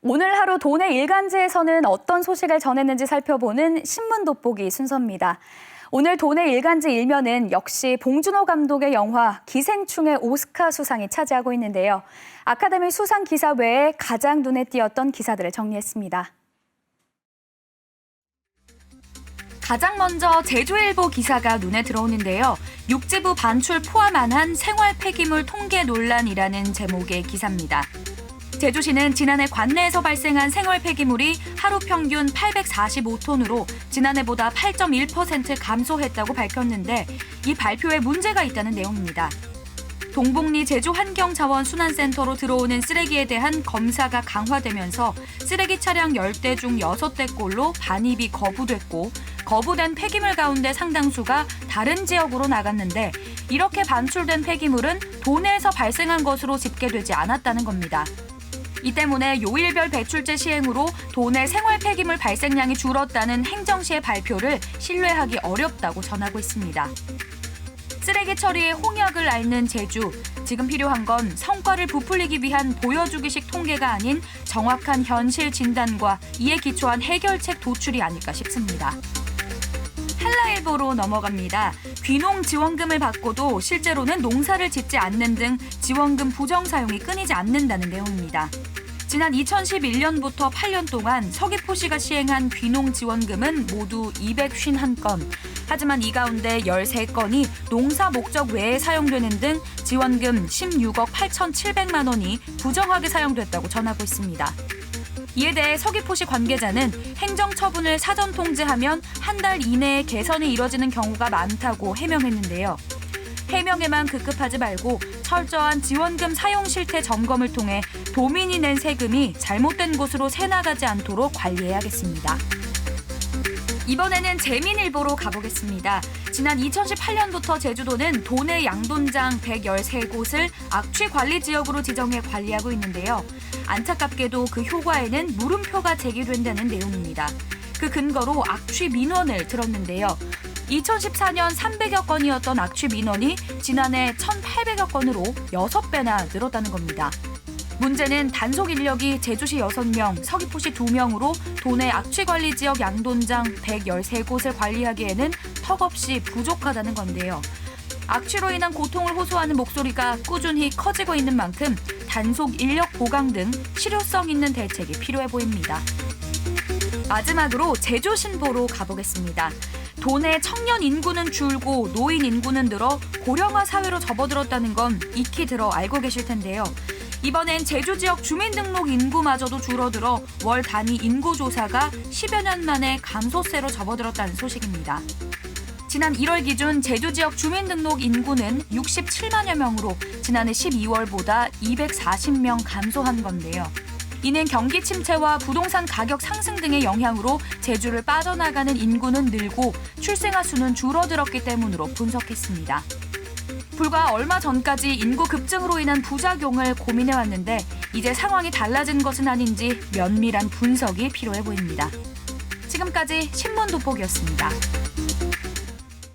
오늘 하루 도내 일간지에서는 어떤 소식을 전했는지 살펴보는 신문 돋보기 순서입니다. 오늘 도내 일간지 일면은 역시 봉준호 감독의 영화 기생충의 오스카 수상이 차지하고 있는데요. 아카데미 수상 기사 외에 가장 눈에 띄었던 기사들을 정리했습니다. 가장 먼저 제주일보 기사가 눈에 들어오는데요. 육지부 반출 포함 안 한 생활 폐기물 통계 논란이라는 제목의 기사입니다. 제주시는 지난해 관내에서 발생한 생활 폐기물이 하루 평균 845톤으로 지난해보다 8.1% 감소했다고 밝혔는데 이 발표에 문제가 있다는 내용입니다. 동복리 제주환경자원순환센터로 들어오는 쓰레기에 대한 검사가 강화되면서 쓰레기 차량 10대 중 6대꼴로 반입이 거부됐고 거부된 폐기물 가운데 상당수가 다른 지역으로 나갔는데 이렇게 반출된 폐기물은 도내에서 발생한 것으로 집계되지 않았다는 겁니다. 이 때문에 요일별 배출제 시행으로 도내 생활 폐기물 발생량이 줄었다는 행정시의 발표를 신뢰하기 어렵다고 전하고 있습니다. 쓰레기 처리의 홍역을 앓는 제주. 지금 필요한 건 성과를 부풀리기 위한 보여주기식 통계가 아닌 정확한 현실 진단과 이에 기초한 해결책 도출이 아닐까 싶습니다. 한라일보로 넘어갑니다. 귀농 지원금을 받고도 실제로는 농사를 짓지 않는 등 지원금 부정 사용이 끊이지 않는다는 내용입니다. 지난 2011년부터 8년 동안 서귀포시가 시행한 귀농 지원금은 모두 251건. 하지만 이 가운데 13건이 농사 목적 외에 사용되는 등 지원금 16억 8,700만 원이 부정하게 사용됐다고 전하고 있습니다. 이에 대해 서귀포시 관계자는 행정처분을 사전 통지하면 한 달 이내에 개선이 이뤄지는 경우가 많다고 해명했는데요. 해명에만 급급하지 말고 철저한 지원금 사용 실태 점검을 통해 도민이 낸 세금이 잘못된 곳으로 새나가지 않도록 관리해야겠습니다. 이번에는 재민일보로 가보겠습니다. 지난 2018년부터 제주도는 도내 양돈장 113곳을 악취관리지역으로 지정해 관리하고 있는데요. 안타깝게도 그 효과에는 물음표가 제기된다는 내용입니다. 그 근거로 악취 민원을 들었는데요. 2014년 300여 건이었던 악취 민원이 지난해 1,800여 건으로 6배나 늘었다는 겁니다. 문제는 단속 인력이 제주시 6명, 서귀포시 2명으로 도내 악취관리지역 양돈장 113곳을 관리하기에는 턱없이 부족하다는 건데요. 악취로 인한 고통을 호소하는 목소리가 꾸준히 커지고 있는 만큼 단속 인력 보강 등 실효성 있는 대책이 필요해 보입니다. 마지막으로 제주신보로 가보겠습니다. 도내 청년 인구는 줄고 노인 인구는 늘어 고령화 사회로 접어들었다는 건 익히 들어 알고 계실 텐데요. 이번엔 제주 지역 주민등록 인구마저도 줄어들어 월 단위 인구조사가 10여 년 만에 감소세로 접어들었다는 소식입니다. 지난 1월 기준 제주 지역 주민등록 인구는 67만여 명으로 지난해 12월보다 240명 감소한 건데요. 이는 경기 침체와 부동산 가격 상승 등의 영향으로 제주를 빠져나가는 인구는 늘고 출생아 수는 줄어들었기 때문으로 분석했습니다. 불과 얼마 전까지 인구 급증으로 인한 부작용을 고민해왔는데 이제 상황이 달라진 것은 아닌지 면밀한 분석이 필요해 보입니다. 지금까지 신문 돋보기였습니다.